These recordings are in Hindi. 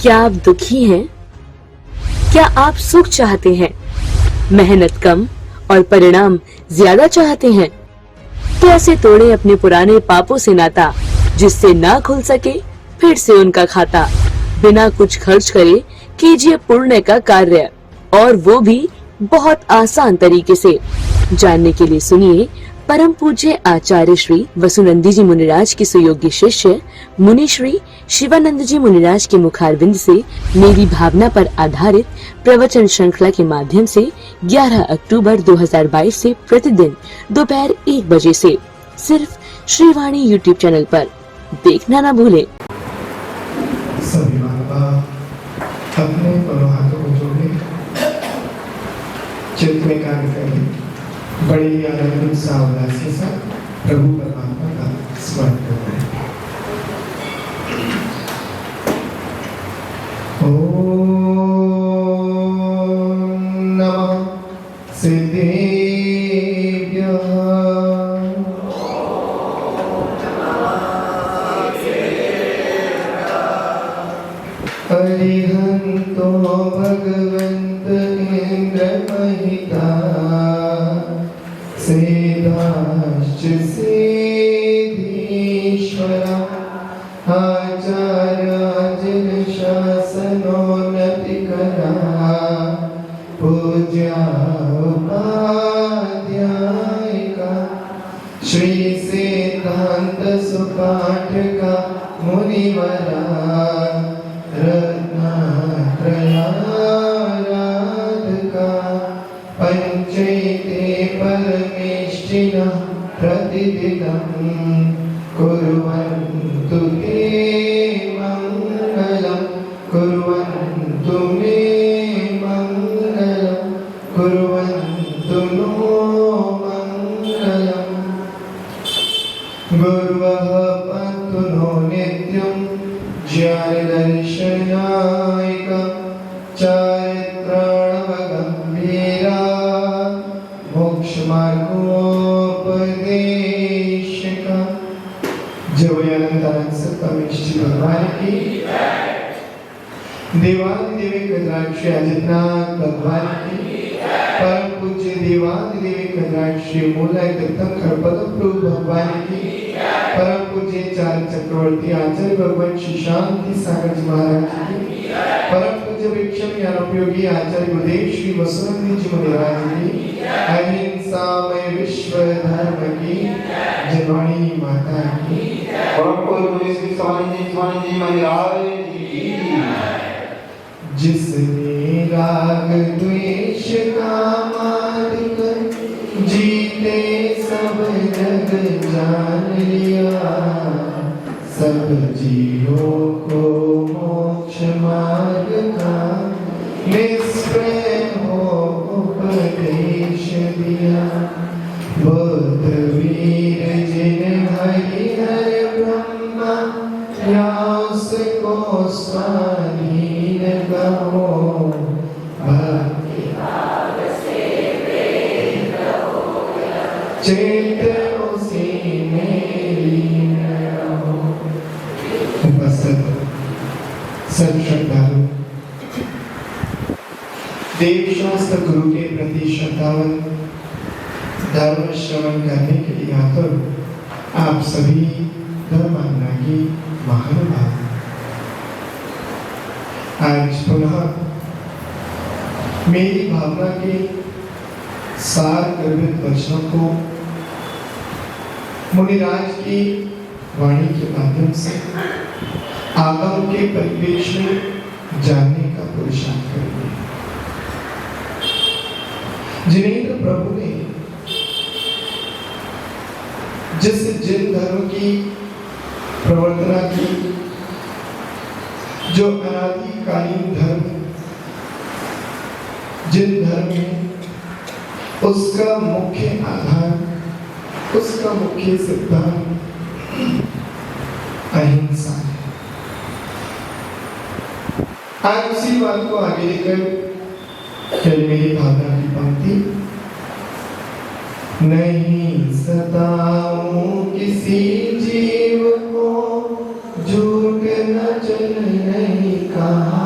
क्या आप दुखी हैं? क्या आप सुख चाहते हैं? मेहनत कम और परिणाम ज्यादा चाहते हैं? कैसे तोड़े अपने पुराने पापों से नाता, जिससे ना खुल सके फिर से उनका खाता। बिना कुछ खर्च करे कीजिए पुण्य का कार्य, और वो भी बहुत आसान तरीके से। जानने के लिए सुनिए परम पूज्य आचार्य श्री वसुनंदी जी मुनिराज के सुयोग्य शिष्य मुनि श्री शिवानंद जी मुनिराज के मुखारविंद से मेरी भावना पर आधारित प्रवचन श्रृंखला के माध्यम से 11 अक्टूबर 2022 से प्रतिदिन दोपहर 1 बजे से सिर्फ श्रीवाणी यूट्यूब चैनल पर देखना ना भूलें। सभी मानव अपने दोनों हाथों को जोड़े, चित्त में कार्य करें, बड़ी आनंद उत्साह उल्लास के साथ प्रभु परमात्मा का स्मरण करते हैं। ओम नमः सिद्धेभ्यः। अरिहंतो भगवंत इंद्रमहिता सेदाश्च सिद्धीश्वरा आचार्याजन शासनोन्नतिकरा पूज्या उपाध्यायिका श्री सिद्धांत सुपाठका मुनिवरा रत्नात्रयाराधका पंचैते परमेष्ठिनः प्रतिदिनं कुर्वन्तु ते मङ्गलं, कुर्वन्तु मे मङ्गलं, कुर्वन्तु नो मङ्गलम्। गुर्वः पन्तु नो नित्यं ज्ञानदर्शनायकं चारित्राणवगम्भीरा मोक्षमार्गोपदेशकं। जय अनंतानंद सत्तामेष्टि भगवान की, देवादिदेव कद्राक्षी अजितनाथ भगवान की, परम पूज्य देवादिदेव कद्राक्षी मूलाय दत्तम खरपदम प्रभु भगवान की, परम पूज्य चार चक्रवर्ती आचार्य भगवान श्री शांति सागर जी महाराज की, परम पूज्य विक्षम ज्ञानोपयोगी आचार्य गुरुदेव श्री वसुनंदी जी मुनिराज की, अहिंसामय विश्व धर्म की, जनवाणी माता की, परम पूज्य श्री स्वामी जी महाराज की। जिसने राग द्वेष का मार्ग जीते सब जग जान लिया, सब जीवों को मोक्ष मार्ग का निष्प्रय हो उपदेश दिया। बुद्ध वीर जिन हरिहर ब्रह्मा व्यास को स्वाधीन कहो, भक्ति भाव से प्रेम हो चेत उसी में लीन रहो। उपस्थित सब श्रद्धालु, देवशास्त्र गुरु के प्रति श्रद्धावन, धर्म श्रवण करने के लिए आतुर आप सभी धर्मानुरागी महानुभाव, आज पुनः मेरी भावना के सार गर्भित वचनों को मुनिराज की वाणी के माध्यम से आगम के परिवेश में जानने का पुरुषार्थ करेंगे। जिनेंद्र प्रभु ने जिन धर्म की प्रवर्तना की, जो अनादिकालीन धर्म, जिन धर्म में उसका मुख्य आधार, उसका मुख्य सिद्धांत अहिंसा है। आज उसी बात को आगे लेकर चल मेरी भावना की पंक्ति। नहीं सताऊं किसी जीव को, झूठ न चल नहीं कहा,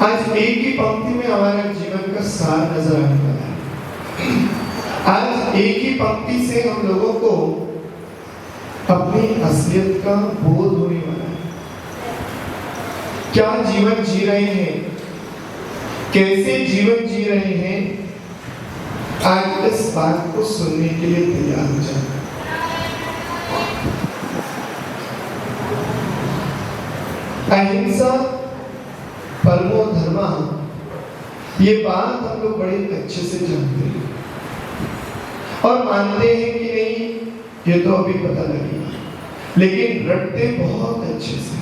आज एक ही पंक्ति में हमारा जीवन का सार नजर आने वाला है। आज एक ही पंक्ति से हम लोगों को अपनी असलियत का बोध होने वाला है। क्या जीवन जी रहे हैं, कैसे जीवन जी रहे हैं, आज इस बात को सुनने के लिए तैयार हो जाए। अहिंसा परमो धर्मा, ये बात हम लोग बड़े अच्छे से जानते हैं और मानते हैं कि नहीं, ये तो अभी पता लगेगा, लेकिन रटते बहुत अच्छे से।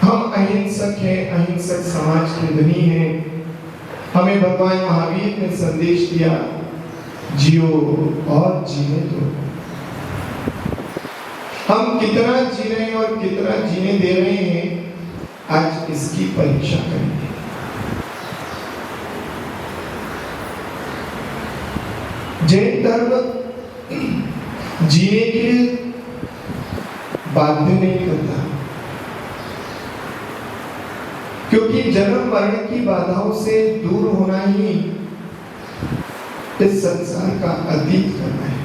हम अहिंसक हैं, अहिंसक समाज के धनी हैं। हमें भगवान महावीर ने संदेश दिया, जियो और जीने दो। हम कितना जी रहे हैं और कितना जीने दे रहे हैं, आज इसकी परीक्षा करेंगे। जैन धर्म जीने के लिए बाध्य नहीं करता, क्योंकि जन्म मरण की बाधाओं से दूर होना ही इस संसार का अतीत करना है।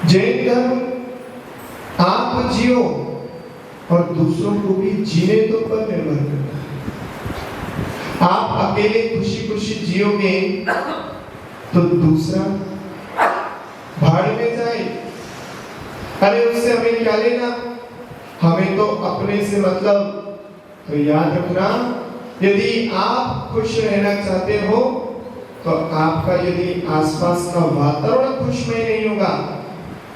जैन धर्म आप जियो और दूसरों को भी जीने दो पर निर्भर करता है। आप अकेले खुशी खुशी जियोगे तो दूसरा भाड़ में जाए, अरे उससे हमें क्या लेना, हमें तो अपने से मतलब। तो याद रखना, यदि आप खुश रहना चाहते हो तो आपका यदि आसपास का वातावरण खुशमय नहीं होगा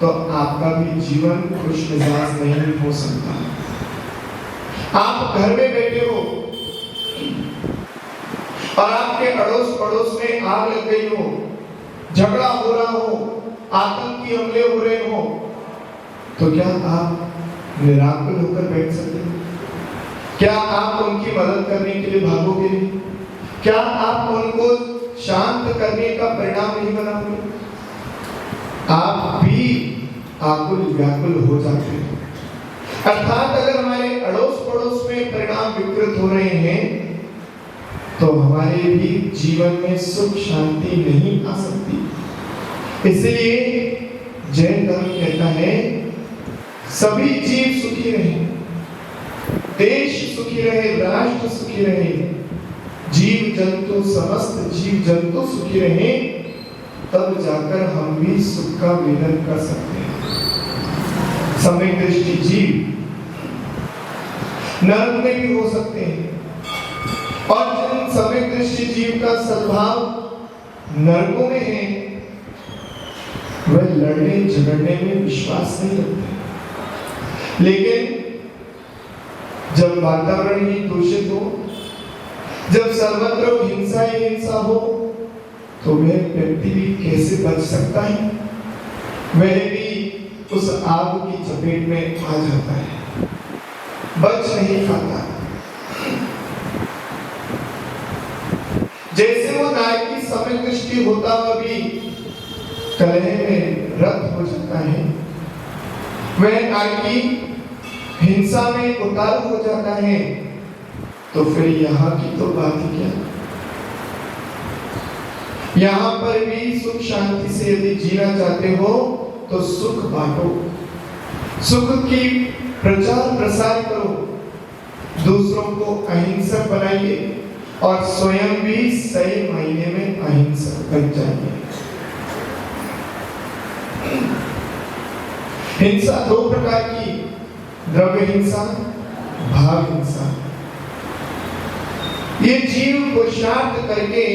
तो आपका भी जीवन खुश मिजाज नहीं हो सकता। आप घर में बैठे हो और आपके अड़ोस पड़ोस में आग लग गई हो, झगड़ा हो रहा हो, आतंकी हमले हो रहे हो, तो क्या आप निराकुल होकर बैठ सकते हो? क्या आप उनकी मदद करने के लिए भागोगे? क्या आप उनको शांत करने का परिणाम नहीं बनाओगे? आप भी आकुल व्याकुल हो जाते हैं। अर्थात अगर हमारे अड़ोस पड़ोस में परिणाम विकृत हो रहे हैं तो हमारे भी जीवन में सुख शांति नहीं आ सकती। इसलिए जैन धर्म कहता है, सभी जीव सुखी रहे, देश सुखी रहे, राष्ट्र सुखी रहे, जीव जंतु समस्त जीव जंतु सुखी रहे, तब जाकर हम भी सुख का वेदन कर सकते हैं। सम्यक दृष्टि जीव नरक में भी हो सकते हैं, और जिन सम्यक दृष्टि जीव का सद्भाव नरकों में है, वह लड़ने झगड़ने में विश्वास नहीं रखते। लेकिन जब वातावरण ही दूषित हो, जब सर्वत्र हिंसा ही हिंसा हो, तो वह व्यक्ति भी कैसे बच सकता है? वह भी उस आग की चपेट में आ जाता है, बच नहीं पाता। जैसे वो नायक की सम्यक दृष्टि होता हुआ भी कलह में रत हो जाता है, वह नायक हिंसा में उतारू हो जाता है, तो फिर यहाँ की तो बात ही क्या। यहाँ पर भी सुख शांति से यदि जीना चाहते हो तो सुख बांटो, सुख की प्रचार प्रसार करो, दूसरों को अहिंसक बनाइए और स्वयं भी सही मायने में अहिंसक बन जाइए। हिंसा दो प्रकार की, द्रव्य हिंसा, भाव हिंसा। ये जीव पुरुषार्थ करके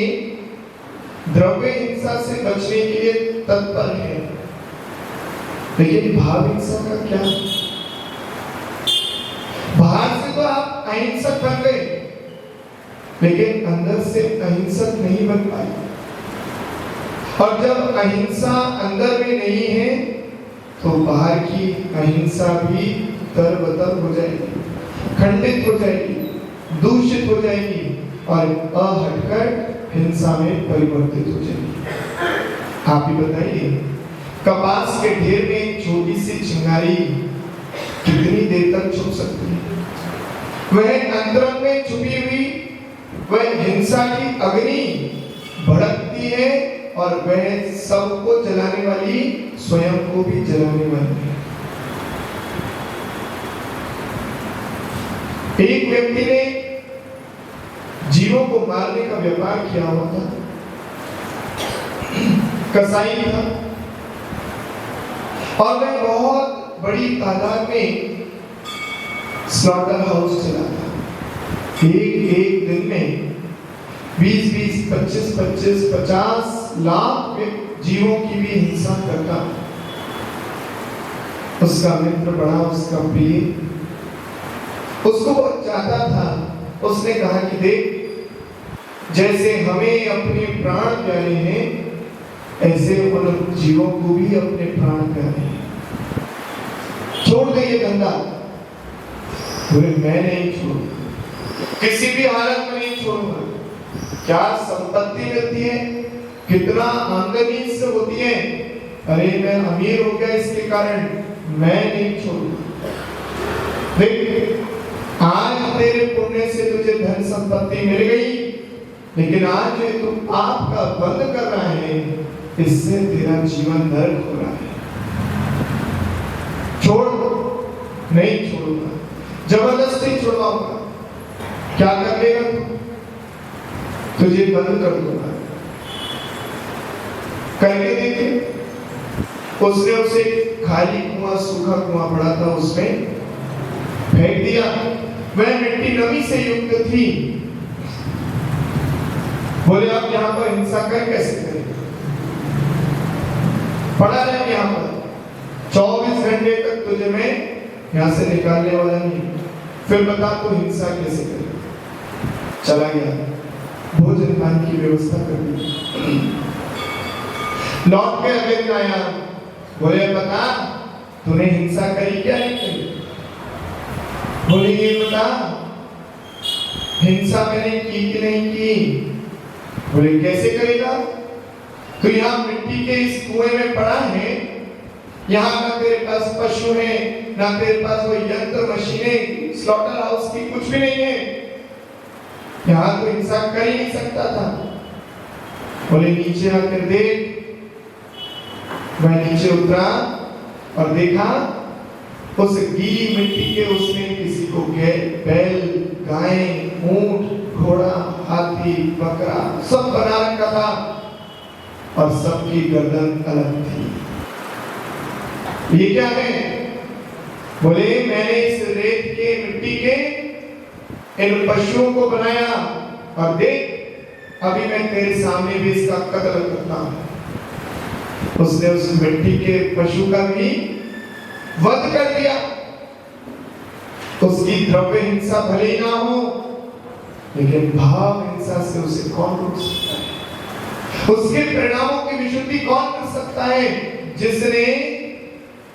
द्रव्य हिंसा से बचने के लिए तत्पर है, लेकिन भाव हिंसा का क्या? बाहर से तो आप अहिंसक बन गए, लेकिन अंदर से अहिंसक नहीं बन पाए। और जब अहिंसा अंदर में नहीं है तो बाहर की अहिंसा भी तरबतर हो जाएगी, खंडित हो जाएगी, दूषित हो जाएगी और अहटकर हिंसा में परिवर्तित हो जाएगी। आप ही बताइए, कपास के ढेर में एक छोटी सी चिंगारी कितनी देर तक छुप सकती है? वह अंतरंग में छुपी हुई वह हिंसा की अग्नि भड़कती है और वह सबको जलाने वाली स्वयं को भी जलाने वाली है। एक व्यक्ति ने जीवों को मारने का व्यापार किया हुआ था, कसाई था, और वह बहुत बड़ी तादाद में स्लॉटर हाउस चलाता। एक दिन में 20-20, 25-25, 50 लाख जीवों की भी हिंसा करता। उसका मित्र बड़ा उसका प्रिय उसको बहुत चाहता था। उसने कहा कि देख, जैसे हमें अपने प्राण प्यारे हैं, ऐसे उन जीवों को भी अपने प्राण प्यारे हैं, छोड़ दे ये धंधा। बोले मैं नहीं छोड़ूंगा, किसी भी हालत में नहीं छोड़ूंगा। क्या संपत्ति मिलती है, कितना आमदनी इससे होती है, अरे मैं अमीर हो गया इसके कारण, मैं नहीं छोड़ूंगा। देख, आज तेरे पुण्य से तुझे धन संपत्ति मिल गई, लेकिन आज जो तू पाप का बंद कर रहा है, इससे तेरा जीवन नरक हो रहा है। छोड़, नहीं छोड़ूंगा, जबरदस्ती छुड़वाऊंगा। क्या कर लेगा तू? तुझे बंद कर दूंगा। करके देखे। उसने उसे खाली कुआं, सूखा कुआं पड़ा था, उसमें फेंक दिया। वह मिट्टी नमी से युक्त थी। बोले आप यहाँ पर हिंसा कर कैसे करें? पड़ा रहे यहाँ पर 24 घंटे तक, तुझे मैं यहाँ से निकालने वाला नहीं। फिर बता तू हिंसा कैसे करे? चला गया, भोजन पान की व्यवस्था कर दी। लौट के अगले दिन आया। बोले बता, तूने हिंसा करी क्या नहीं करी? बोले ये बता, हिंसा मैंने की कि नहीं की? बोले कैसे करेगा? तो यहाँ मिट्टी के इस कुएं में पड़ा है, यहाँ ना तेरे पास पशु है, ना तेरे पास कोई यंत्र मशीनें, स्लॉटर हाउस की कुछ भी नहीं है, यहाँ तो हिंसा कर ही नहीं सकता था। बोले नीचे आकर देख। मैं नीचे उतरा और देखा, उस गीली मिट्टी के उसने किसी को बैल, गाय, ऊंट, घोड़ा, हाथी, बकरा सब बना रखा था, और सबकी गर्दन अलग थी। ये क्या है? बोले मैंने इस रेत के, मिट्टी के इन पशुओं को बनाया, और देख अभी मैं तेरे सामने भी इसका कत्ल करता हूं। उसने उस मिट्टी के पशु का भी वध कर दिया। उसकी द्रव्य हिंसा भले ही ना हो, लेकिन भाव हिंसा से उसे कौन रोक सकता है? उसके परिणामों की विशुद्धि कौन कर सकता है? जिसने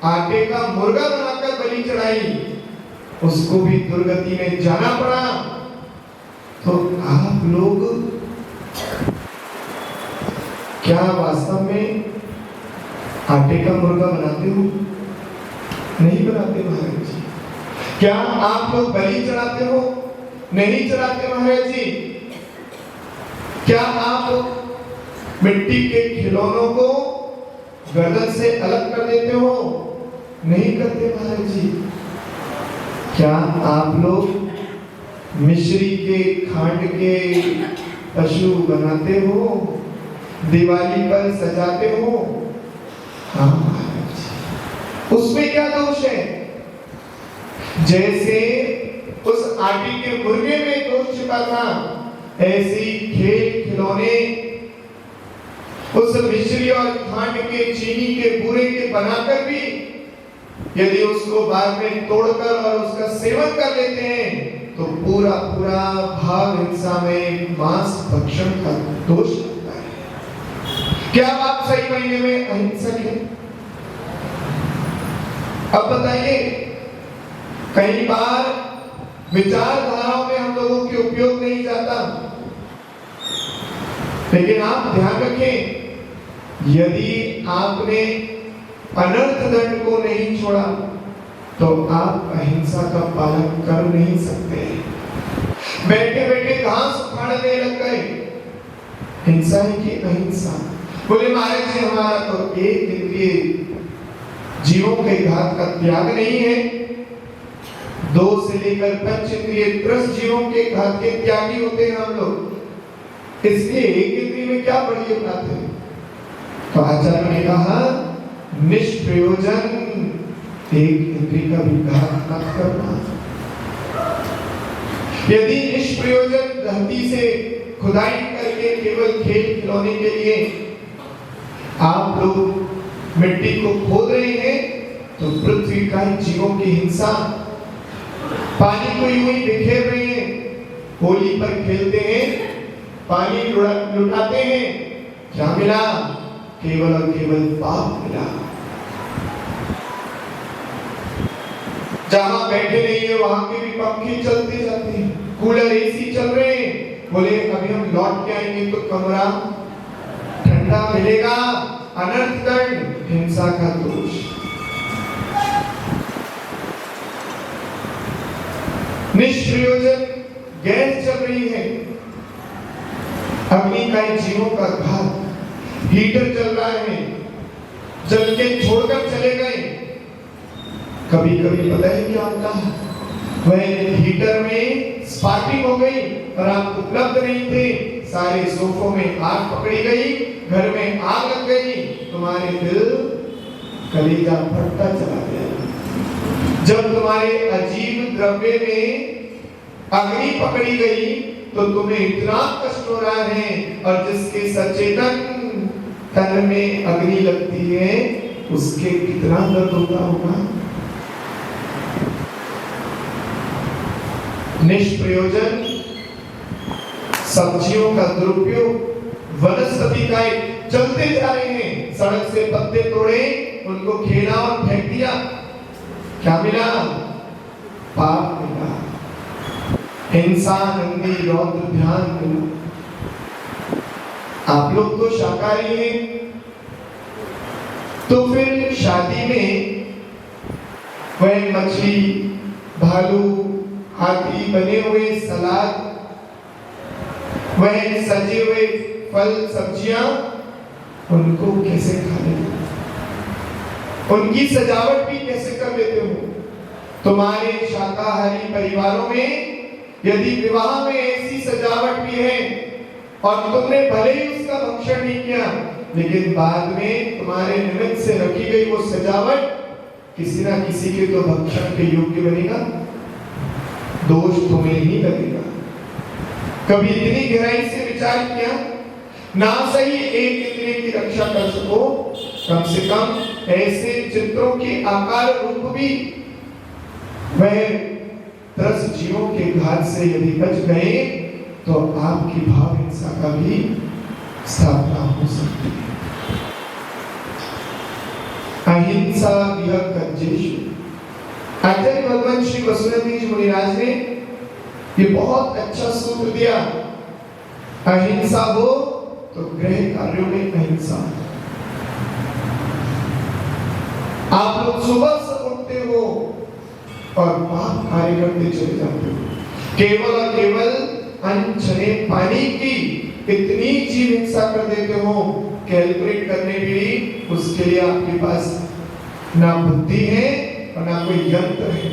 आटे का मुर्गा बनाकर बलि चढ़ाई, उसको भी दुर्गति में जाना पड़ा। तो आप लोग क्या वास्तव में आटे का मुर्गा बनाते हो? नहीं बनाते महाराज जी। क्या आप लोग बलि चढ़ाते हो? नहीं चढ़ाते महाराज जी। क्या आप मिट्टी के खिलौनों को गर्दन से अलग कर देते हो? नहीं करते महाराज जी। क्या आप लोग मिश्री के, खांड के पशु बनाते हो, दिवाली पर सजाते हो? हाँ महाराज जी। उसमें क्या दोष है? जैसे उस आटे के मुर्गे में दोष छिपा था, ऐसी खेल खिलौने उस मिश्री और खांड के, चीनी के, बूरे के बनाकर भी यदि उसको बाद में तोड़कर और उसका सेवन कर लेते हैं, तो पूरा पूरा भाव हिंसा में मांस भक्षण का दोष लगता है। क्या आप सही महीने में अहिंसक हैं? अब बताइए, कई बार विचारधाराओं में हम लोगों के उपयोग नहीं जाता, लेकिन आप ध्यान रखें, यदि आपने अनर्थ दंड को नहीं छोड़ा, तो आप अहिंसा का पालन कर नहीं सकते। बैठे बैठे घास उखाड़ने लग गए, हिंसा है कि अहिंसा? बोले महाराज जी हमारा तो एक इंद्रिय जीवों के घात का त्याग नहीं है, 2 से लेकर 5 इंद्रिय 10 जीवों के घात के त्यागी होते हैं हम लोग, इसलिए एक इंद्रिय में क्या बड़ी बात है? तो आचार्य ने कहा निष्प्रयोजन एक इंद्रिय का भी घात मत करना। यदि निष्प्रयोजन धरती से खुदाई करके केवल खेल खिलौने के लिए आप लोग मिट्टी को खोद रहे हैं, तो पृथ्वी का जीवों की हिंसा, पानी को यूं ही बिखेर रहे हैं, होली पर खेलते हैं, पानी लुटाते हैं, क्या मिला? केवल और केवल पाप मिला। जहां बैठे नहीं है वहां के भी पंखे चलते जाते हैं, कूलर एसी चल रहे हैं, बोले अभी हम लौट के आएंगे तो कमरा ठंडा मिलेगा। अनर्थ दंड, हिंसा का दोष। निष्प्रयोजन गैस चल रही है, अग्नि का जीवों का घात, हीटर चल रहा है, जल के छोड़कर चले गए। कभी कभी पता है क्या होता है? वह हीटर में स्पार्किंग हो गई और आप उपलब्ध नहीं थे, सारे सोफों में आग पकड़ी गई, घर में आग लग गई, तुम्हारे दिल कलेजा फटता चला गया। जब तुम्हारे अजीब द्रव्य में अग्नि पकड़ी गई तो तुम्हें इतना कष्ट हो रहा है, और जिसके सचेतन तन में अग्नि लगती है उसके कितना दर्द होता होगा। निष्प्रयोजन सब्जियों का दुरुपयोग, वनस्पति का चलते जा रहे हैं, सड़क से पत्ते तोड़े, उनको खेला और फेंक दिया, क्या मिला? पाप मिला। हिंसा, नंदी, रौद्र, ध्यान मिला। आप लोग तो शाकाहारी हैं, तो फिर शादी में वह मछली, भालू, हाथी बने हुए सलाद, वह सजे हुए फल सब्जियां, उनको कैसे खा लेते हो? उनकी सजावट भी कैसे कर लेते हो? तुम्हारे शाकाहारी परिवारों में यदि विवाह में ऐसी सजावट भी है और तुमने भले ही उसका भक्षण नहीं किया, लेकिन बाद में तुम्हारे निमित्त से रखी गई वो सजावट किसी ना किसी के तो भक्षण के योग्य बनेगा, दोष तुम्हें ही लगेगा। कभी इतनी गहराई से विचार किया? ना सही एक इंद्रिय की रक्षा कर सको, कम से कम ऐसे चित्रों के आकार रूप भी वह 10 जीवों के घात से यदि बच गए तो आपकी भाव हिंसा का भी स्थापना हो सकती है। अहिंसा आचार्य भगवान श्री वसुदेव जी मुनिराज ने ये बहुत अच्छा सूत्र दिया। अहिंसा हो तो गृह कार्यों में अहिंसा। आप लोग सुबह से उठते हो और पाप कार्य करते चले जाते हो, केवल और केवल अनछने पानी की इतनी जीव हिंसा कर देते हो, कैलकुलेट करने भी उसके लिए आपके पास ना बुद्धि है और ना कोई यंत्र है।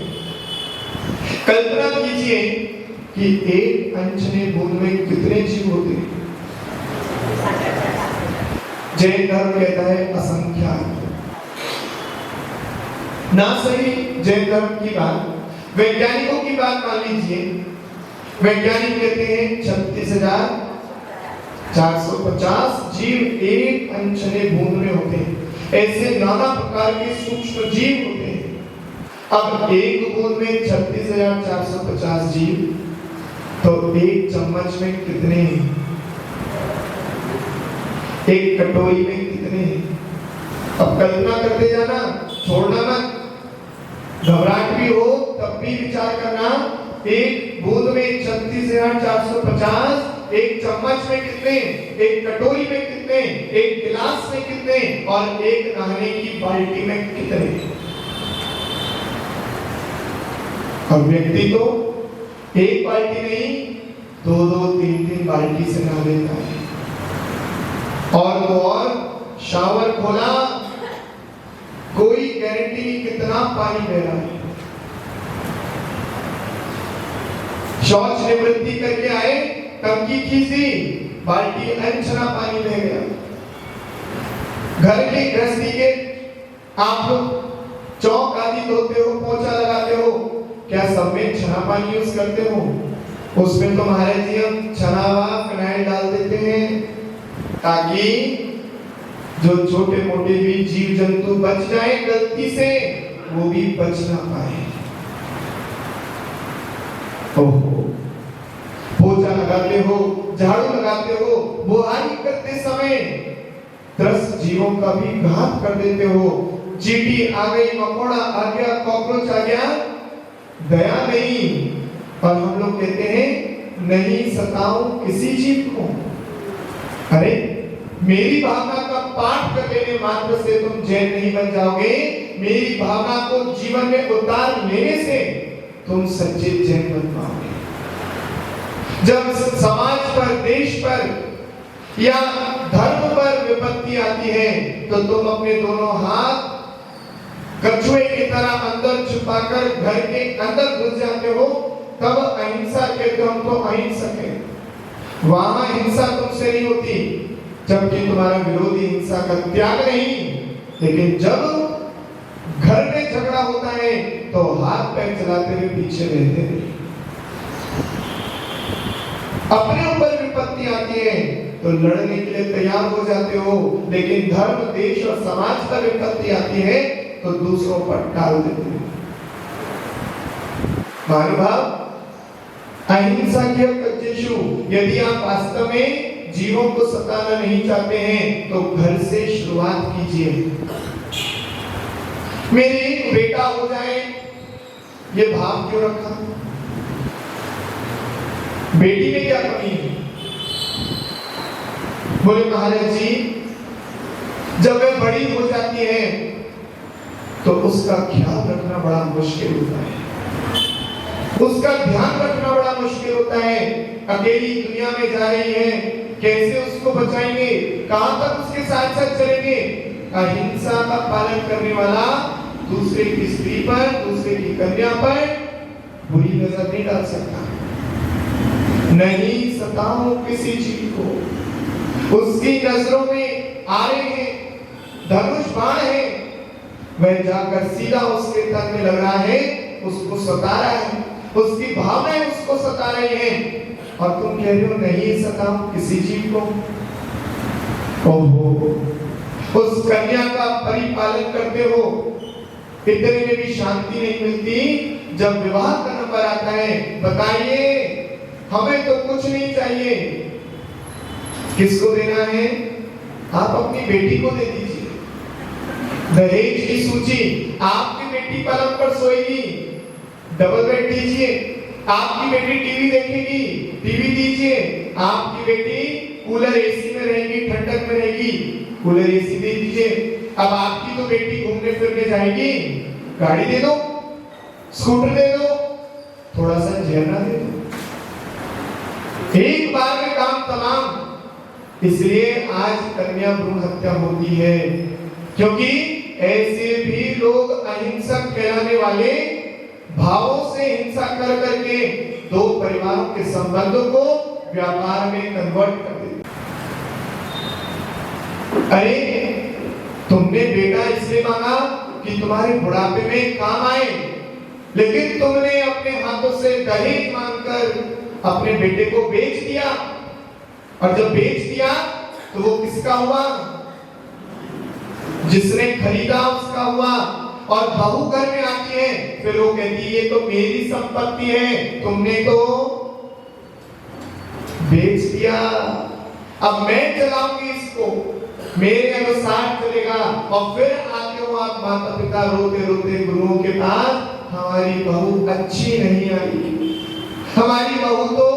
कल्पना कीजिए कि एक अनछने बूंद में कितने जीव होते हैं। जैन धर्म कहता है असंख्यात। ना सही जैन धर्म की बात, वैज्ञानिकों की बात मान लीजिए। वैज्ञानिक कहते हैं 36,450 जीव एक अनछने बूंद में होते हैं। ऐसे नाना प्रकार के सूक्ष्म जीव होते हैं। अब एक बूंद में 36,450 जीव, तो एक चम्मच में कितने हैं? एक कटोरी में कितने हैं? अब कल्पना करते जाना, छोड़ना मत। घबराहट भी हो तब भी विचार करना। एक बूंद में 36,450, एक चम्मच में कितने, एक कटोरी में कितने, एक गिलास में कितने और एक नहाने की बाल्टी में कितने? और व्यक्ति तो एक बाल्टी नहीं, दो दो तीन तीन बाल्टी से नहा लेता है। और तो और शावर खोला, कोई गारंटी नहीं कितना पानी बह रहा है। शौच निवृत्ति करके आए, टंकी खींची, बाल्टी अनछना पानी बह गया। घर के गृहस्थी के आप लोग चौक आदि धोते हो, पोछा लगाते हो, क्या सब में छना पानी यूज करते हो? उसमें तो महाराज जी हम छना व फिनाइल डाल देते हैं ताकि जो छोटे मोटे भी जीव जंतु बच जाए गलती से, वो भी बच ना पाए। ओहो, पोछा लगाते हो, झाड़ू लगाते हो, बुहाई करते समय 10 जीवों का भी घात कर देते हो। चींटी आ गई, मकोड़ा आ गया, कॉकरोच आ गया, दया नहीं। और हम लोग कहते हैं नहीं सताओ किसी जीव को। अरे मेरी भावना का पाठ कर लेने मात्र से तुम जैन नहीं बन जाओगे। मेरी भावना को जीवन में उतार लेने से तुम सच्चे जैन बन पाओगे। जब समाज पर, देश पर या धर्म पर विपत्ति आती है तो तुम अपने दोनों हाथ कछुए की तरह अंदर छुपाकर घर के अंदर घुस जाते हो। तब अहिंसा कहते हो, हम तो अहिंसक हैं। वहां हिंसा तुमसे नहीं होती जबकि तुम्हारा विरोधी हिंसा का त्याग नहीं। लेकिन जब घर में झगड़ा होता है तो हाथ पैर चलाते हुए पीछे रहते हैं। अपने ऊपर विपत्ति आती है तो लड़ने के लिए तैयार हो जाते हो, लेकिन धर्म, देश और समाज पर विपत्ति आती है तो दूसरों पर टाल देते हो। महानुभाव, अहिंसा की कज्जेषु, यदि आप वास्तव में जीवों को सताना नहीं चाहते हैं तो घर से शुरुआत कीजिए। मेरे एक बेटा हो जाए, ये भाव क्यों रखा? बेटी में क्या कमी है? बोले महाराज जी, जब वह बड़ी हो जाती है तो उसका ख्याल रखना बड़ा मुश्किल होता है, उसका ध्यान रखना बड़ा मुश्किल होता है। अकेली दुनिया में जा रही है, कैसे उसको बचाएंगे, कहां तक उसके साथ साथ चलेंगे? अहिंसा का पालन करने वाला दूसरे की स्त्री पर, दूसरे की कन्या पर बुरी नजर नहीं डाल सकता। नहीं सताओ किसी जीव को, उसकी नजरों में आरे हैं, धनुष बाण है, वह जाकर सीधा उसके तन में लग रहा है, उसको सता रहा है, उसकी भावनाएं उसको सता रही हैं, और तुम कह रहे हो नहीं सताओ किसी जीव को। ओहो, उस कन्या का परिपालन करते हो, इतने में भी शांति नहीं मिलती। जब विवाह का नंबर आता है, बताइए हमें तो कुछ नहीं चाहिए, किसको देना है? आप अपनी बेटी को दे दीजिए। दहेज की सूची, आपकी बेटी पलंग पर सोएगी, डबल बेड दीजिए। आपकी बेटी टीवी देखेगी, टीवी दीजिए। आपकी बेटी कूलर एसी में रहेगी, ठंडक में रहेगी, कूलर एसी दे दीजिए। अब आपकी तो बेटी घूमने फिरने जाएगी, गाड़ी दे दो, स्कूटर दे दो, थोड़ा सा झरना दे दो, एक बार में काम तमाम। इसलिए आज कन्या भ्रूण हत्या होती है, क्योंकि ऐसे भी लोग अहिंसक कहलाने वाले भावों से हिंसा कर करके दो परिवारों के संबंधों को व्यापार में कन्वर्ट कर देते। अरे तुमने बेटा इसलिए मांगा कि तुम्हारे बुढ़ापे में काम आए, लेकिन तुमने अपने हाथों से दहेज मांगकर अपने बेटे को बेच दिया। और जब बेच दिया तो वो किसका हुआ? जिसने खरीदा उसका हुआ। और बहू घर में आती है, फिर वो कहती है ये तो मेरी संपत्ति है, तुमने तो बेच दिया, अब मैं चलाऊंगी इसको, मेरे अनुसार चलेगा। और फिर आते हो आप माता पिता रोते रोते गुरुओं के पास, हमारी बहू अच्छी नहीं आई, हमारी बहू तो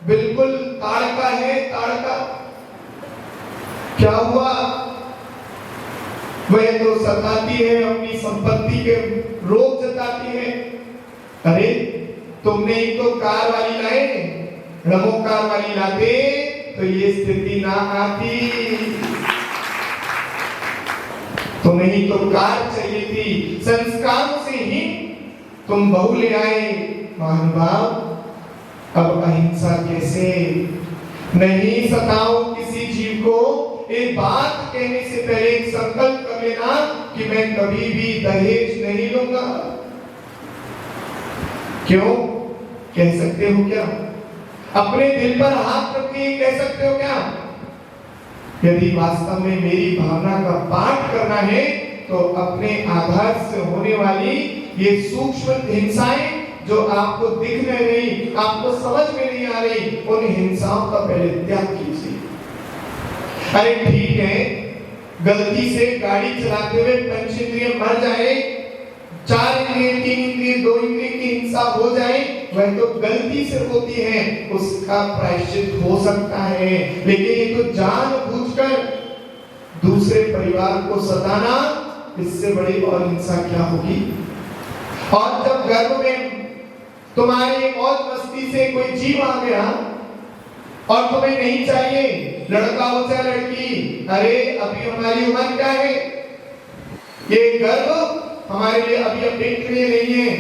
बिल्कुल ताड़का है, ताड़का। क्या हुआ? वह तो सताती है, अपनी संपत्ति के रोग जताती है। अरे तुमने ही तो कार वाली लाए, रमो कार वाली लाते तो ये स्थिति ना आती। तुम्हें ही तो कार चाहिए थी, संस्कारों से ही तुम बहू ले आए। महानुभाव, अब अहिंसा कैसे? नहीं सताओ किसी जीव को। एक बात कहने से पहले एक संकल्प कर लेना कि मैं कभी भी दहेज नहीं लूंगा। क्यों? कह सकते हो क्या? अपने दिल पर हाथ रख के कह सकते हो क्या? यदि वास्तव में मेरी भावना का पाठ करना है तो अपने आधार से होने वाली ये सूक्ष्म हिंसाएं जो आपको दिख में नहीं, आपको समझ में नहीं आ रही, उन हिंसाओं का पहले त्याग कीजिए। अरे ठीक है, गलती से गाड़ी चलाते हुए पंचेंद्रिय मर जाए, 4 इंद्रिय, 3 इंद्रिय, 2 इंद्रिय की हिंसा हो जाए, वह तो गलती से होती है, उसका प्रायश्चित हो सकता है। लेकिन ये तो जानबूझकर दूसरे परिवार को सताना, इससे बड़ी और हिंसा क्या होगी? और जब गर्भ में तुम्हारे मौज मस्ती से कोई जीव आ गया और तुम्हें नहीं चाहिए, लड़का हो चाहे लड़की, अरे अभी हमारी उम्र क्या है, ये गर्भ हमारे लिए अभी अपडेट के लिए नहीं है,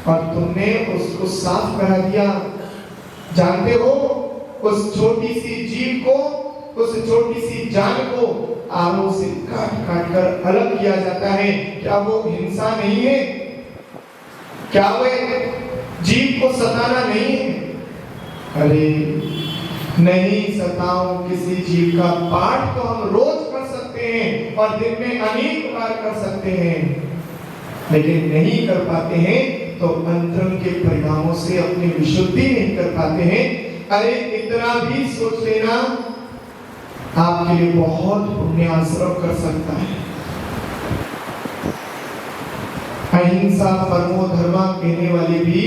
और तुमने उसको साफ करा दिया। जानते हो, उस छोटी सी जीव को, उस छोटी सी जान को आरों से काट काट कर अलग किया जाता है। क्या वो हिंसा नहीं है? क्या वह जीव को सताना नहीं है? अरे नहीं सताओ किसी जीव का पाठ तो हम रोज कर सकते हैं और दिन में अनेक बार कर सकते हैं, लेकिन नहीं कर पाते हैं तो अंतरंग के परिणामों से अपनी विशुद्धि नहीं कर पाते हैं। अरे इतना भी सोच लेना आपके लिए बहुत पुण्याश्रम कर सकता है। अहिंसा परमो धर्मा कहने वाले भी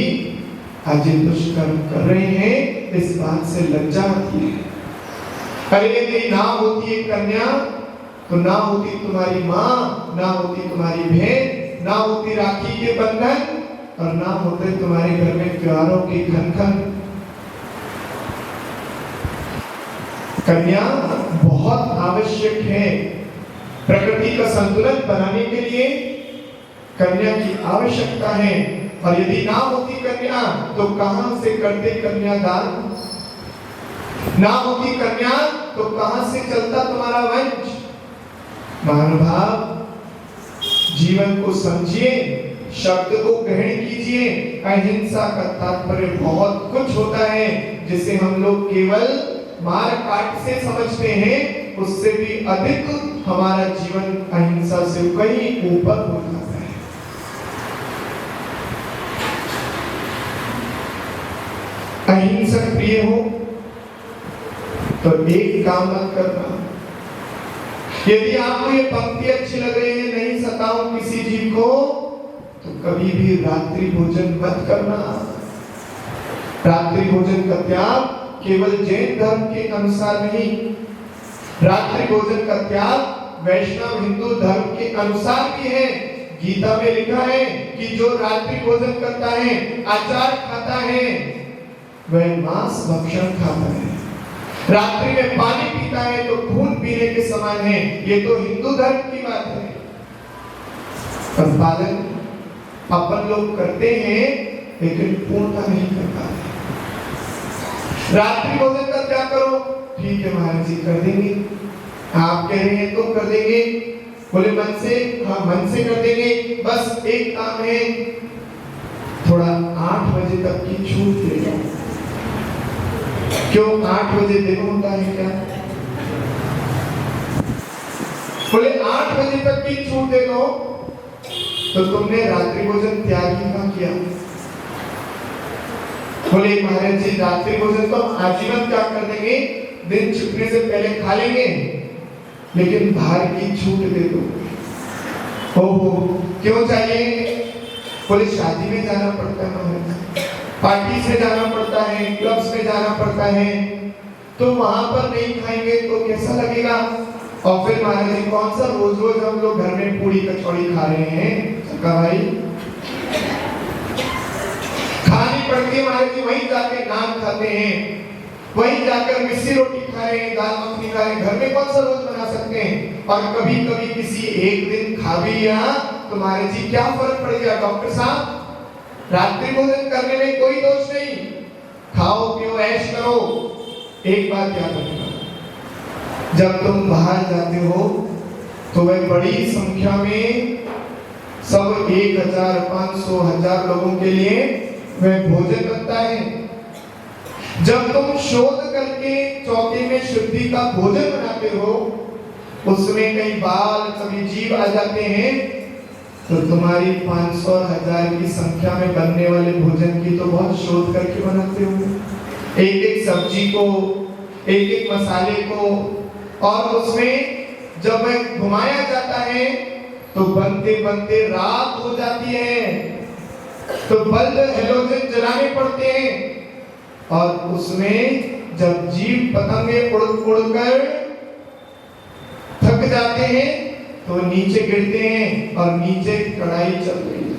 आज दुष्कर्म कर रहे हैं, इस बात से लज्जा आती है। अरे यदि ना होती एक कन्या तो ना होती तुम्हारी माँ, ना होती तुम्हारी बहन, ना होती राखी के बंधन, और ना होते तुम्हारे घर में त्योहारों की खनखन। कन्या बहुत आवश्यक है। प्रकृति का संतुलन बनाने के लिए कन्या की आवश्यकता है, और यदि ना होती कन्या तो कहां से करते कन्यादान? ना होती कन्या तो कहां से चलता तुम्हारा वंश? महानुभाव, जीवन को समझिए, शब्द को ग्रहण कीजिए। अहिंसा का तात्पर्य बहुत कुछ होता है, जिसे हम लोग केवल मार काट से समझते हैं, उससे भी अधिक हमारा जीवन अहिंसा से कहीं ऊपर हो जाता है। अहिंसक प्रिय हो तो एक काम मत करना। यदि आपको ये पंक्ति अच्छी लग रही है, नहीं सताओ किसी जीव को, तो कभी भी रात्रि भोजन मत करना। रात्रि भोजन का त्याग केवल जैन धर्म के अनुसार नहीं, रात्रि भोजन का त्याग वैष्णव हिंदू धर्म के अनुसार भी है। गीता में लिखा है कि जो रात्रि भोजन करता है, आचार खाता है, वह मांस भक्षण खाता है। रात्रि में पानी पीता है तो खून पीने के समान है। ये तो हिंदू धर्म की बात है, पर पालन अपन लोग करते हैं, लेकिन पूर्णता नहीं कर पाते। रात्रि भोजन का क्या करो? ठीक है महाराज जी, कर देंगे, आप कह रहे हैं तो कर देंगे। बोले मन से? हाँ मन से कर देंगे। बस एक काम है, थोड़ा 8 बजे तक की छूट दे दो। क्यों 8 बजे दिन होता है क्या? बोले 8 बजे तक की छूट दे दो, तो तुमने रात्रि भोजन त्याग ही क्यों किया? बोले महाराज जी रात्रि भोजन तो आजीवन त्याग कर देंगे, दिन छुपने से पहले खा लेंगे, लेकिन बाहर की छूट दे दो। ओहो क्यों चाहिए? बोले शादी में जाना पड़ता है, पार्टी से जाना पड़ता है, क्लब्स में जाना पड़ता है, तो वहां पर नहीं खाएंगे तो कैसा लगेगा? और फिर महाराज जी कौन सा रोज रोज हम लोग घर में पूरी कचौड़ी खा रहे हैं? सका भाई महाराज जी वहीं जाके नान खाते हैं, वहीं जाकर मिस्सी रोटी खा रहे हैं, दाल मखनी खा रहे हैं, घर में कौन सा रोज बना सकते हैं। और कभी कभी किसी एक दिन खा भी लिया तो महाराज जी क्या फर्क पड़ेगा डॉक्टर साहब, रात्रि भोजन करने में कोई दोष नहीं, खाओ पियो ऐश करो। एक बात याद रखना, जब तुम बाहर जाते हो तो वह बड़ी संख्या में सब 1000, 500, 1000 लोगों के लिए वह भोजन बनता है। जब तुम शोध करके चौके में शुद्धि का भोजन बनाते हो, उसमें कई बाल कभी जीव आ जाते हैं, तो तुम्हारी 500 और 1000 की संख्या में बनने वाले भोजन की तो बहुत शोध करके बनाते हो, एक एक सब्जी को, एक एक मसाले को, और उसमें जब वह घुमाया जाता है तो बनते बनते रात हो जाती है, तो बल्ब हेलोजन जलाने पड़ते हैं, और उसमें जब जीव पतंगे उड़ उड़कर थक जाते हैं तो नीचे गिरते हैं, और नीचे कढ़ाई चल रही है,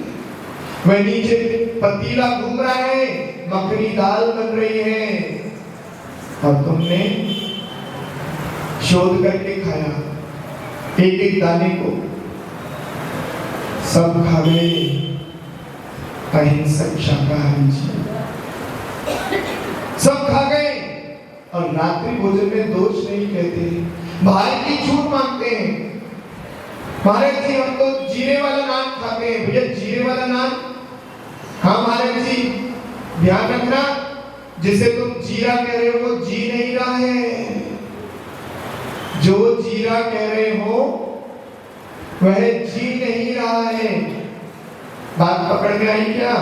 वह नीचे पतीला घूम रहा है, मखनी दाल बन रही है, और तुमने शोध करके खाया एक एक दाने को, सब खा गए अहिंसक शाकाहारी जी, सब खा गए। और रात्रि भोजन में दोष नहीं कहते, बाहर की छूट मांगते हैं। महाराज जी हम तो जीरे वाला नान खाते हैं, भैया जीरे वाला नान, हाँ महाराज जी ध्यान रखना, जिसे तुम जीरा कह रहे हो वो जी नहीं रहा है, जो जीरा कह रहे हो वह जी नहीं रहा है। बात पकड़ में आई क्या?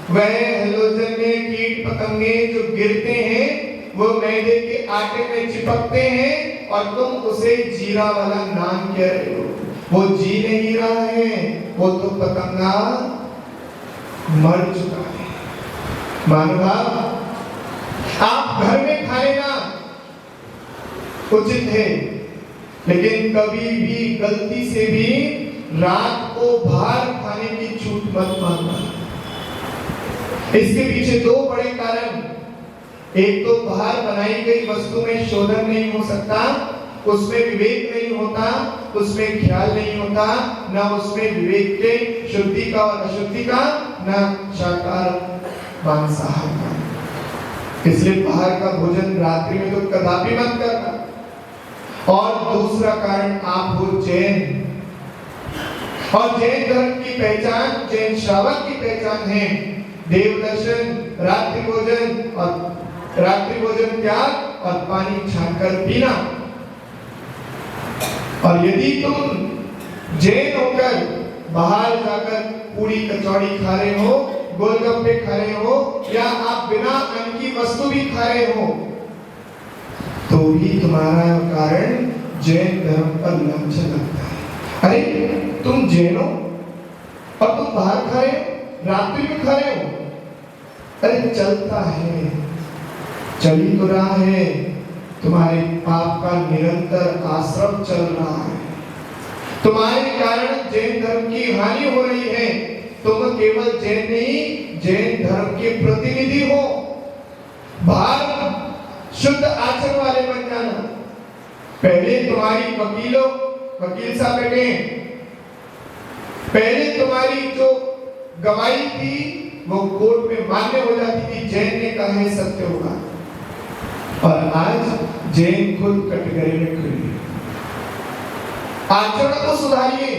वह हेलोजन में कीट पतंगे जो गिरते हैं वो मैदे के आटे में चिपकते हैं, और तुम उसे जीरा वाला नाम कह रहे हो, वो जी नहीं रहा है, वो तो पतंगा मर चुका है। मानव आप घर में खा लेना उचित है, लेकिन कभी भी गलती से भी रात को बाहर खाने की छूट मत मांगना। इसके पीछे दो बड़े कारण, एक तो बाहर बनाई गई वस्तु में शोधन नहीं हो सकता, उसमें विवेक नहीं होता, उसमें ख्याल नहीं होता, ना उसमें विवेक के शुद्धि का और अशुद्धि का, ना शाकाहार मांसाहार का। इसलिए बाहर का भोजन रात्रि में तो कदापि मत करना। और दूसरा कारण, आप हो जैन, और जैन धर्म की पहचान, जैन श्रावक की पहचान है देव दर्शन, रात्रि भोजन, और रात्रि भोजन त्याग और पानी छानकर पीना। और यदि तुम जैन होकर बाहर जाकर पूरी कचौड़ी खा रहे हो, गोलगप्पे खा रहे हो, या आप बिना अन्न की वस्तु भी खा रहे हो, तो भी तुम्हारा कारण जैन धर्म पर लांछन लगता है। अरे तुम जैन हो और तुम बाहर खा रहे हो, रात्रि में खा रहे हो, अरे चलता है, चल ही तो रहा है, तुम्हारे पाप का निरंतर आश्रम चल रहा है, तुम्हारे कारण जैन धर्म की हानि हो रही है। तुम केवल जैन नहीं, जैन धर्म के प्रतिनिधि हो। बाहर शुद्ध आचरण वाले बन जाना। पहले तुम्हारी वकील साहब बैठे, पहले तुम्हारी जो गवाही थी वो कोर्ट में मान्य हो जाती थी, जैन ने कहा है सत्य होगा, और आज जैन खुद कटघरे में खड़े। आचरण को सुधारिए,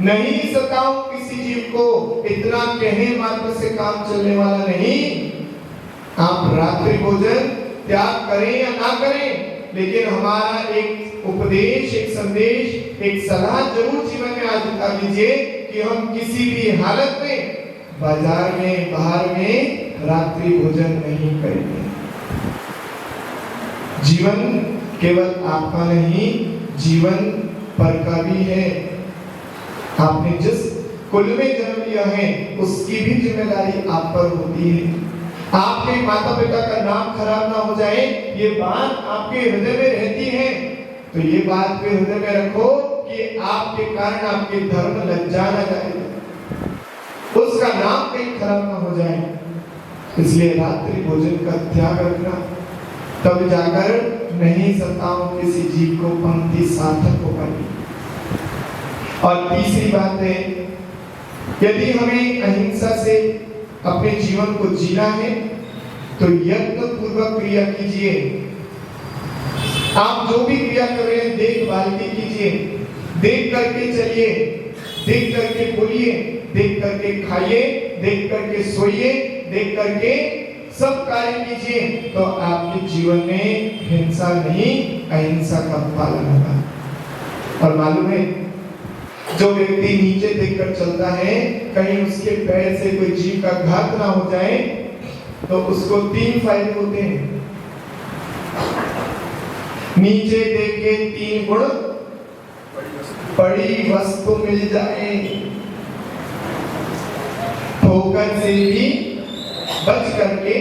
नहीं सताओ किसी जीव को, इतना कहने मात्र से काम चलने वाला नहीं। आप रात्रि भोजन त्याग करें या ना करें, लेकिन हमारा एक उपदेश, एक संदेश, एक सलाह जरूर जीवन में आज लीजिए कि हम किसी भी हालत में बाजार में, बाहर में रात्रि भोजन नहीं करेंगे। जीवन केवल आपका नहीं, जीवन पर का भी है। आपने जिस कुल में जन्म लिया है उसकी भी जिम्मेदारी आप पर होती है। आपके माता पिता का नाम खराब ना हो जाए, ये बात आपके हृदय में रहती है, तो ये बात के हृदय में रखो कि आपके कारण आपके धर्म लज्जा न जाए, उसका नाम कहीं खराब ना हो जाए। इसलिए रात्रि भोजन का त्याग रखना, तब जाकर नहीं सताओ किसी जीव को पंक्ति सार्थक हो पाएगी। और तीसरी बात है, यदि हमें अहिंसा से अपने जीवन को जीना है तो यत्न पूर्वक क्रिया कीजिए। आप जो भी क्रिया कर रहे हैं देखभाल की कीजिए, देख करके चलिए, देख करके बोलिए, देख करके खाइए, देख करके सोइए, देख करके सब कार्य कीजिए, तो आपके जीवन में हिंसा नहीं अहिंसा का पालन होगा। और मालूम है, जो व्यक्ति नीचे देखकर चलता है, कहीं उसके पैर से कोई जीव का घात ना हो जाए, तो उसको 3 फायदे होते हैं। नीचे देख के 3 गुण, बड़ी वस्तु मिल जाए, ठोकर से भी बच करके,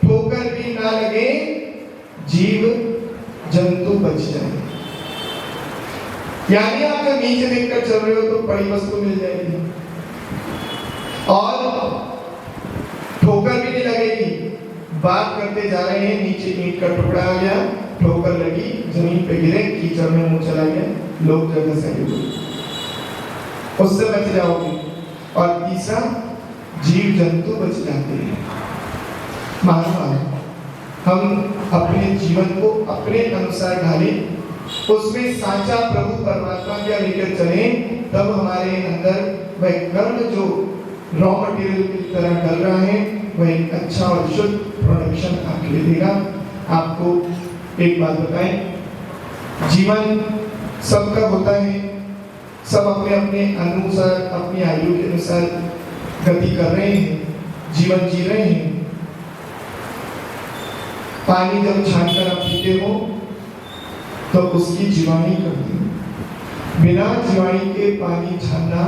ठोकर भी ना लगे, जीव जंतु बच जाए। यानी आप जब नीचे देखकर चल रहे हो तो बड़ी वस्तु मिल जाएगी और ठोकर भी नहीं लगेगी। बात करते जा रहे हैं, नीचे ईंट का टुकड़ा आ गया, ठोकर लगी, जमीन पे गिरे, कीचड़ में मुंह चला गया, लोग जगह से गिरे, उससे बच जाओगे। और तीसरा, जीव जंतु बच जाते हैं। मानो हम अपने जीवन को अपने अनुसार ढालें, उसमें साचा प्रभु परमात्मा क्या लेकर चले, तब हमारे अंदर वह कर्म जो रॉ मटेरियल की तरह डल रहा है, वह एक अच्छा और शुद्ध प्रोडक्शन आपके लिए देगा। आपको एक बात बताएं, जीवन सबका होता है, सब अपने अपने अनुसार, अपनी आयु के अनुसार गति कर रहे हैं, जीवन जी रहे हैं। पानी जब छानकर आप पीते हो तो उसकी जीवानी करते हो, बिना जीवानी के पानी छानना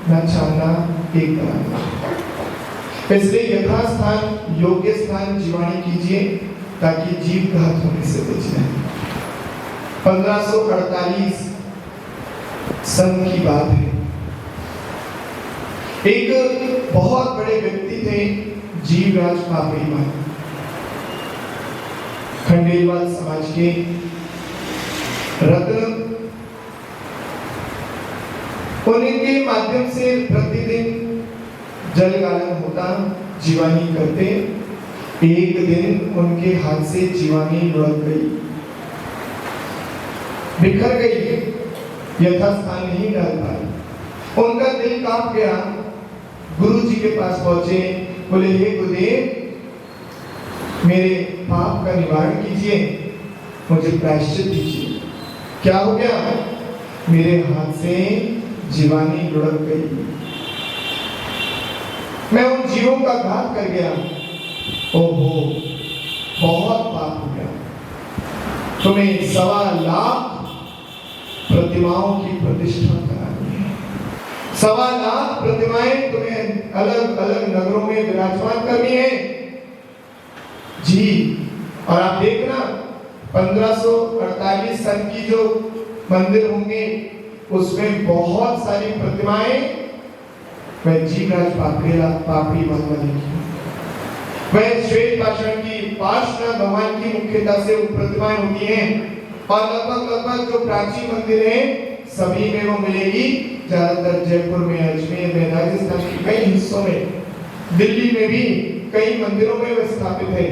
न छानना एक तरह। इसलिए यथास्थान योग्य स्थान जीवानी कीजिए ताकि जीव घात होने से बच जाए। 1548 सन की बात है। एक बहुत बड़े व्यक्ति थे, जीवराज पापड़ीवाल, खंडेलवाल समाज के रत्न। उनके माध्यम से प्रतिदिन जल गालन होता, जीवानी करते। एक दिन उनके हाथ से जीवानी लुढ़क गई, बिखर गई, यथास्थान नहीं डाल पाई। उनका दिल कांप गया, गुरु जी के पास पहुंचे, बोले हे गुरुदेव, मेरे पाप का निवारण कीजिए, मुझे प्रायश्चित दीजिए। क्या हो गया? मेरे हाथ से जीवानी लुढ़क गई, मैं उन जीवों का घात कर गया। ओहो, बहुत पाप हो गया। तुम्हें 1.25 लाख प्रतिमाओं की प्रतिष्ठा करानी है। 1.25 लाख प्रतिमाएं तुम्हें अलग अलग नगरों में विराजमान करनी है जी। और आप देखना 1548 सन की जो मंदिर होंगे उसमें बहुत सारी प्रतिमाएं वह जीवराज पापड़ीवाल वाले की, वह श्वेत पाषाण की, पार्श्वनाथ भगवान की मुख्यता से वो प्रतिमाएं होती हैं। और लगभग जो प्राचीन मंदिर हैं सभी में वो मिलेगी। ज्यादातर जयपुर में, अजमेर में, राजस्थान के कई हिस्सों में, दिल्ली में भी कई मंदिरों में वह स्थापित है,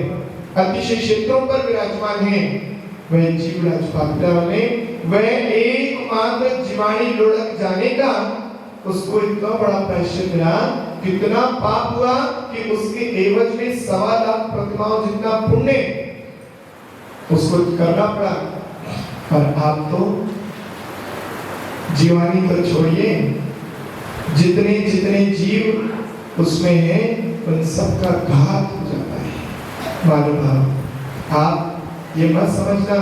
अतिशय क्षेत्रों पर विराजमान है। वह जीवराज पापड़ीवाल ने वह एकमात्र जीवानी लुढ़क जाने का उसको इतना बड़ा प्रायश्चित मिला, कितना पाप हुआ कि उसके एवज में 1.25 लाख प्रतिमाओं जितना पुण्य उसको करना पड़ा। और आप तो जीवानी तो छोड़िए, जितने जितने जीव उसमें हैं उन सबका घात हो जाता है। मानो भाव, आप ये मत समझना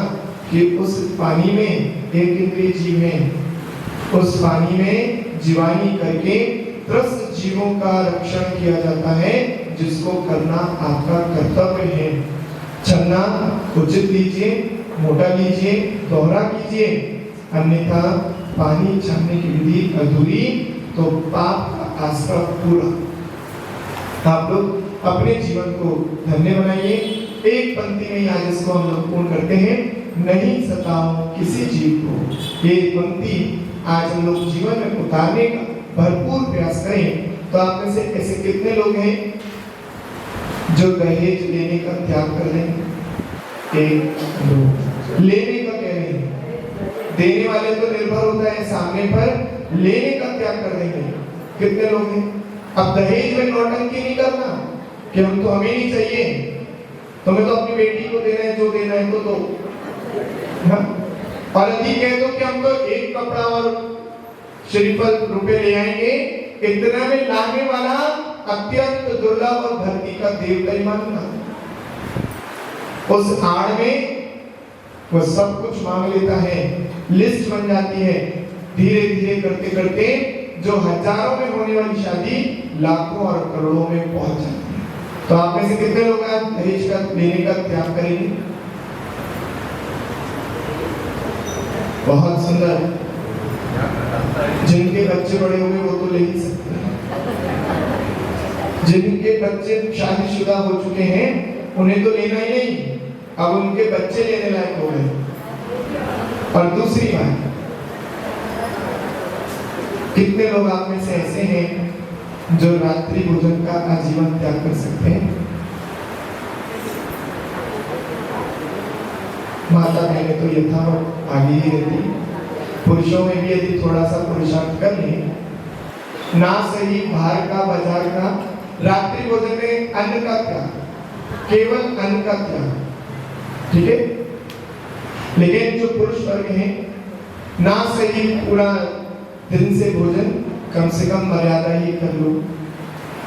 कि उस पानी में एक इंद्रिय जीव है, उस पानी में जीवानी करके त्रस्त जीवों का रक्षण किया जाता है, जिसको करना आपका कर्तव्य है। छन्ना उचित लीजिए, मोटा लीजिए, दोहरा कीजिए, अन्यथा पानी छानने की विधि अधूरी तो पाप का आश्रय पूरा। आप लोग अपने जीवन को धन्य बनाइए। एक पंक्ति में आज इसको हम लोग पूर्ण करते हैं, नहीं सताओ किसी जीव को। ये पंक्ति आज हम लोग जीवन में उतारने का भरपूर प्रयास करें। तो आप में से ऐसे कितने लोग हैं जो दहेज लेने का त्याग कर रहे हैं? एक, दो। लेने का कह रहे हैं, देने वाले तो निर्भर होता है सामने पर, लेने का त्याग कर देंगे। कितने लोग हैं? अब दहेज में नौटंकी नहीं करना कि हम तो हमें नहीं चाहिए, तुम्हें तो अपनी बेटी को देना है, जो देना है तो दो। हाँ? और यदि कह दो कि हम तो एक कपड़ा और श्रीफल रुपए ले आएंगे, इतना में लाने वाला अत्यंत दुर्लभ और धरती का देवता ही मानना। उस आड़ में वो सब कुछ मांग लेता है, लिस्ट बन जाती है। धीरे धीरे करते करते जो हजारों में होने वाली शादी लाखों और करोड़ों में पहुंच जाती है। तो आप में से कितने लोग आज दहेज का लेने का त्याग करेंगे? बहुत सुंदर। जिनके बच्चे बड़े होंगे वो तो ले ही सकते हैं। जिनके बच्चे शादीशुदा हो चुके हैं उन्हें तो लेना ही नहीं, अब उनके बच्चे लेने लायक हो गए। और दूसरी बात, कितने लोग आप में से ऐसे हैं जो रात्रि भोजन का आजीवन त्याग कर सकते हैं? माता बहनें तो यथावत आगे ही रहती। पुरुषों में भी यदि थोड़ा सा पुरुषार्थ कर लें, ना सही बाहर का बाजार का, रात्रि भोजन में अन्न का त्याग, केवल अन्न का त्याग, ठीक है। लेकिन जो पुरुष वर्ग हैं, ना सही पूरा दिन से भोजन, कम से कम मर्यादा ही कर लो,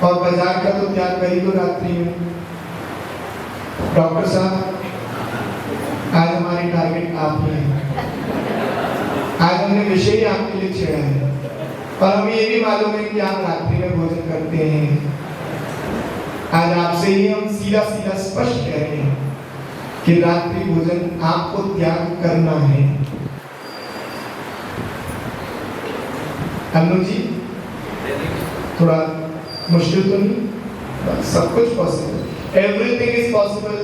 और बाजार का तो त्याग कर ही दो रात्रि में। डॉक्टर साहब, आज हमारी टारगेट आप ही हैं। आज हमने विषय ही आपके लिए छेड़ा है, और हमें ये भी मालूम है कि आप रात्रि में भोजन करते हैं। आज आपसे ही हम सीधा सीधा स्पष्ट कह रहे हैं कि रात्रि भोजन आपको त्याग करना है। अनु जी, थोड़ा मुश्किल तो नहीं? सब कुछ possible, everything is possible.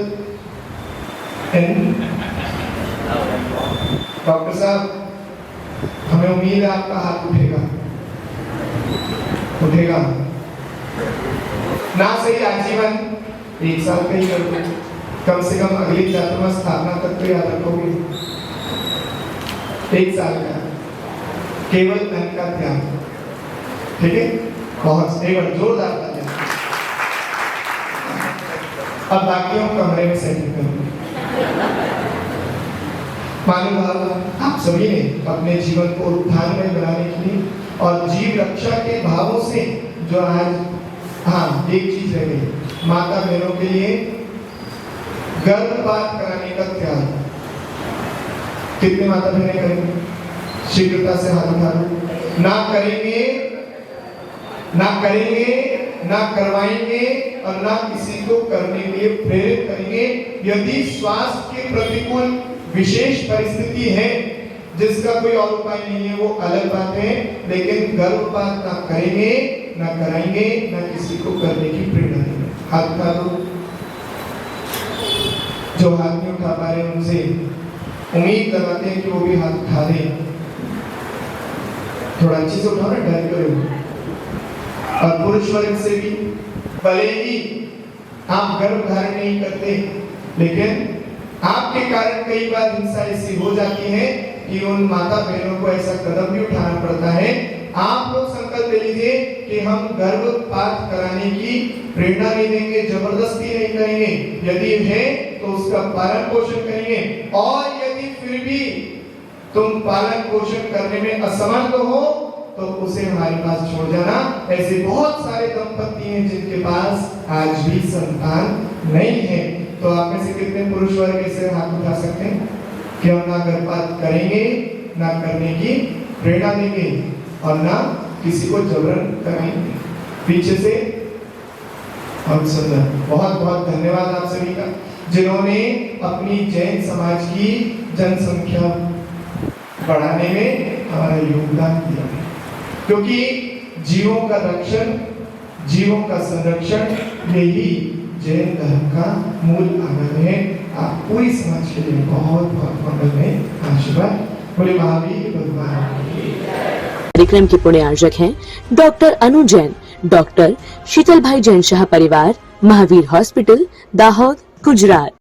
Doctor साहब, हमें उम्मीद है आपका हाथ उठेगा, उठेगा ना सही आजीवन 1 साल का ही कर दो, कम से कम अगली चातुर्मा स्थापना तक तो याद रखोगे। 1 साल का केवल अन्न का त्याग, ठीक है। बहुत एक बार जोरदार तालियां। अब बाकी हम कमरे में सेटिंग करेंगे। मानव भाव आप सभी ने अपने जीवन को उत्थानमय बनाने के लिए और जीव रक्षा के भावों से जो आज, हाँ एक चीज रह गई, माता बहनों के लिए गर्भपात कराने का त्याग। कितने माता बहनें करेंगे? शीघ्रता से हाथ उठा लो। ना करेंगे, ना करेंगे, ना करवाएंगे और ना किसी को करने के लिए प्रेरित करेंगे। यदि स्वास्थ्य के प्रतिकूल विशेष परिस्थिति है जिसका कोई और उपाय नहीं है, वो अलग बात है, लेकिन गर्भपात ना करेंगे, ना कराएंगे, ना किसी को करने की प्रेरणा देंगे। हाथ उठा दो। जो हाथ नहीं उठा पा रहे उनसे उम्मीद लगाते हैं कि वो भी हाथ उठा दें। थोड़ा अच्छे से उठाओ ना, डर करो। और पुरुष वर्ग से भी, भले ही आप गर्भ धारण नहीं करते, लेकिन आपके कारण कई बार हिंसा ऐसी हो जाती है कि उन माता बहनों को ऐसा कदम भी उठाना पड़ता है। आप लोग संकल्प ले लीजिए कि हम गर्भपात कराने की प्रेरणा नहीं देंगे, जबरदस्ती नहीं करेंगे। यदि है तो उसका पालन पोषण करेंगे, और यदि फिर भी तुम पालन पोषण करने में असमर्थ हो तो उसे हमारे पास छोड़ जाना। ऐसे बहुत सारे दंपति हैं जिनके पास आज भी संतान नहीं है। तो आप में से कितने पुरुष वर्ग ऐसे हाथ उठा सकते हैं कि हम ना गर्भपात करेंगे, ना करने की प्रेरणा देंगे और ना किसी को जबरन कराएंगे? पीछे से बहुत सुंदर, बहुत बहुत धन्यवाद आप सभी का, जिन्होंने अपनी जैन समाज की जनसंख्या बढ़ाने में हमारा योगदान दिया है। क्योंकि जीवों का रक्षण जीवों का संरक्षण यही जैन धर्म का मूल आधार है। आप पूरी समाज के लिए बहुत बहुत मंगल में आशीर्वाद। बोले महावीर भगवान की जय। कार्यक्रम के पुण्य आयोजक हैं डॉक्टर अनु जैन, डॉक्टर शीतल भाई जैन शाह परिवार, महावीर हॉस्पिटल, दाहोद, गुजरात।